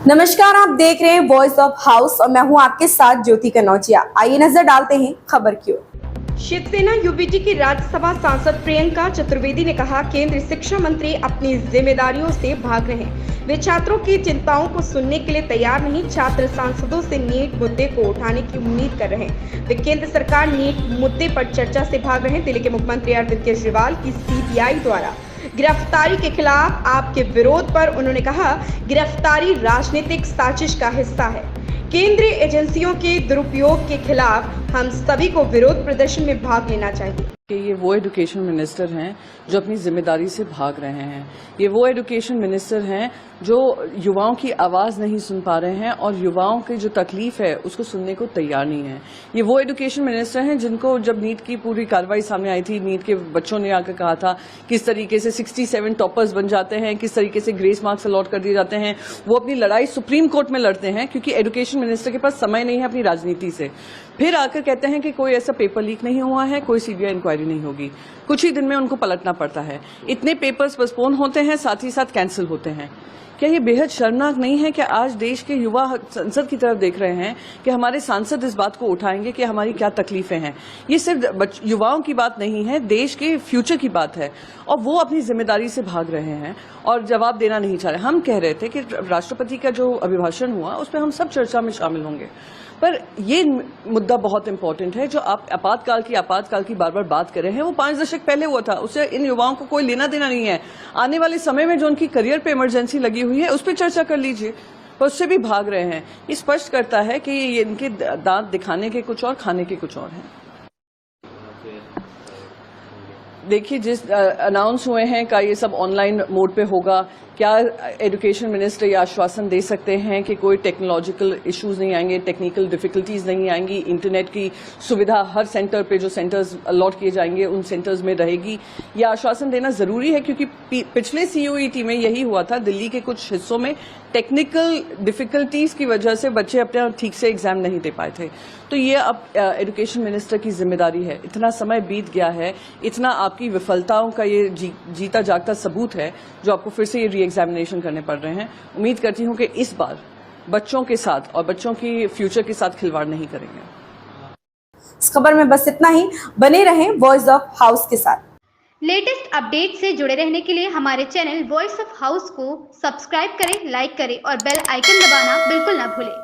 नमस्कार, आप देख रहे हैं वॉइस ऑफ हाउस और मैं हूं आपके साथ ज्योति कनौजिया। आइए नजर डालते हैं खबर की ओर। शिवसेना यूबीटी की राज्यसभा सांसद प्रियंका चतुर्वेदी ने कहा, केंद्रीय शिक्षा मंत्री अपनी जिम्मेदारियों से भाग रहे हैं। वे छात्रों की चिंताओं को सुनने के लिए तैयार नहीं। छात्र सांसदों से नीट मुद्दे को उठाने की उम्मीद कर रहे हैं। वे केंद्र सरकार नीट मुद्दे पर चर्चा से भाग रहे हैं। दिल्ली के मुख्यमंत्री अरविंद केजरीवाल की सीबीआई द्वारा गिरफ्तारी के खिलाफ आपके विरोध पर उन्होंने कहा, गिरफ्तारी राजनीतिक साजिश का हिस्सा है। केंद्रीय एजेंसियों के दुरुपयोग के खिलाफ हम सभी को विरोध प्रदर्शन में भाग लेना चाहिए। ये वो एजुकेशन मिनिस्टर हैं जो अपनी जिम्मेदारी से भाग रहे हैं। ये वो एजुकेशन मिनिस्टर हैं जो युवाओं की आवाज़ नहीं सुन पा रहे हैं और युवाओं की जो तकलीफ है उसको सुनने को तैयार नहीं है। ये वो एजुकेशन मिनिस्टर हैं जिनको जब नीट की पूरी कार्रवाई सामने आई थी, नीट के बच्चों ने आकर कहा था किस तरीके से 67 टॉपर्स बन जाते हैं, किस तरीके से ग्रेस मार्क्स अलॉट कर दिए जाते हैं। वो अपनी लड़ाई सुप्रीम कोर्ट में लड़ते हैं क्योंकि एजुकेशन मिनिस्टर के पास समय नहीं है अपनी राजनीति से। फिर आकर कहते हैं कि कोई ऐसा पेपर लीक नहीं हुआ है, कोई सीबीआई इंक्वायरी नहीं होगी। कुछ ही दिन में उनको पलटना पड़ता है। इतने पेपर्स पोस्टपोन होते हैं, साथ ही साथ कैंसिल होते हैं। क्या ये बेहद शर्मनाक नहीं है कि आज देश के युवा संसद की तरफ देख रहे हैं कि हमारे सांसद इस बात को उठाएंगे कि हमारी क्या तकलीफें हैं। ये सिर्फ युवाओं की बात नहीं है, देश के फ्यूचर की बात है और वो अपनी जिम्मेदारी से भाग रहे हैं और जवाब देना नहीं चाह रहे। हम कह रहे थे कि राष्ट्रपति का जो अभिभाषण हुआ उस पर हम सब चर्चा में शामिल होंगे, पर ये मुद्दा बहुत इंपॉर्टेंट है जो आप आपातकाल की बार बार बात कर रहे हैं। वो 5 दशक पहले हुआ था, उससे इन युवाओं को कोई लेना देना नहीं है। आने वाले समय में जो उनकी करियर पे इमरजेंसी लगी हुई है उस पर चर्चा कर लीजिए, पर उससे भी भाग रहे हैं। ये स्पष्ट करता है कि ये इनके दांत दिखाने के कुछ और, खाने के कुछ और हैं। देखिए, जिस अनाउंस हुए हैं का ये सब ऑनलाइन मोड पे होगा। क्या एजुकेशन मिनिस्टर ये आश्वासन दे सकते हैं कि कोई टेक्नोलॉजिकल इश्यूज नहीं आएंगे, टेक्निकल डिफिकल्टीज नहीं आएंगी, इंटरनेट की सुविधा हर सेंटर पे जो सेंटर्स अलॉट किए जाएंगे उन सेंटर्स में रहेगी? ये आश्वासन देना जरूरी है क्योंकि पिछले सीयूईटी में यही हुआ था। दिल्ली के कुछ हिस्सों में टेक्निकल डिफिकल्टीज की वजह से बच्चे अपने ठीक से एग्जाम नहीं दे पाए थे। तो ये अब एजुकेशन मिनिस्टर की जिम्मेदारी है। इतना समय बीत गया है, इतना आपकी विफलताओं का ये जीता जागता सबूत है जो आपको फिर से ये री एग्जामिनेशन करने पड़ रहे हैं। उम्मीद करती हूं कि इस बार बच्चों के साथ और बच्चों की फ्यूचर के साथ खिलवाड़ नहीं करेंगे। इस खबर में बस इतना ही। बने रहें वॉइस ऑफ हाउस के साथ। लेटेस्ट अपडेट से जुड़े रहने के लिए हमारे चैनल वॉइस ऑफ हाउस को सब्सक्राइब करें, लाइक करें और बेल आइकन दबाना बिल्कुल ना भूलें।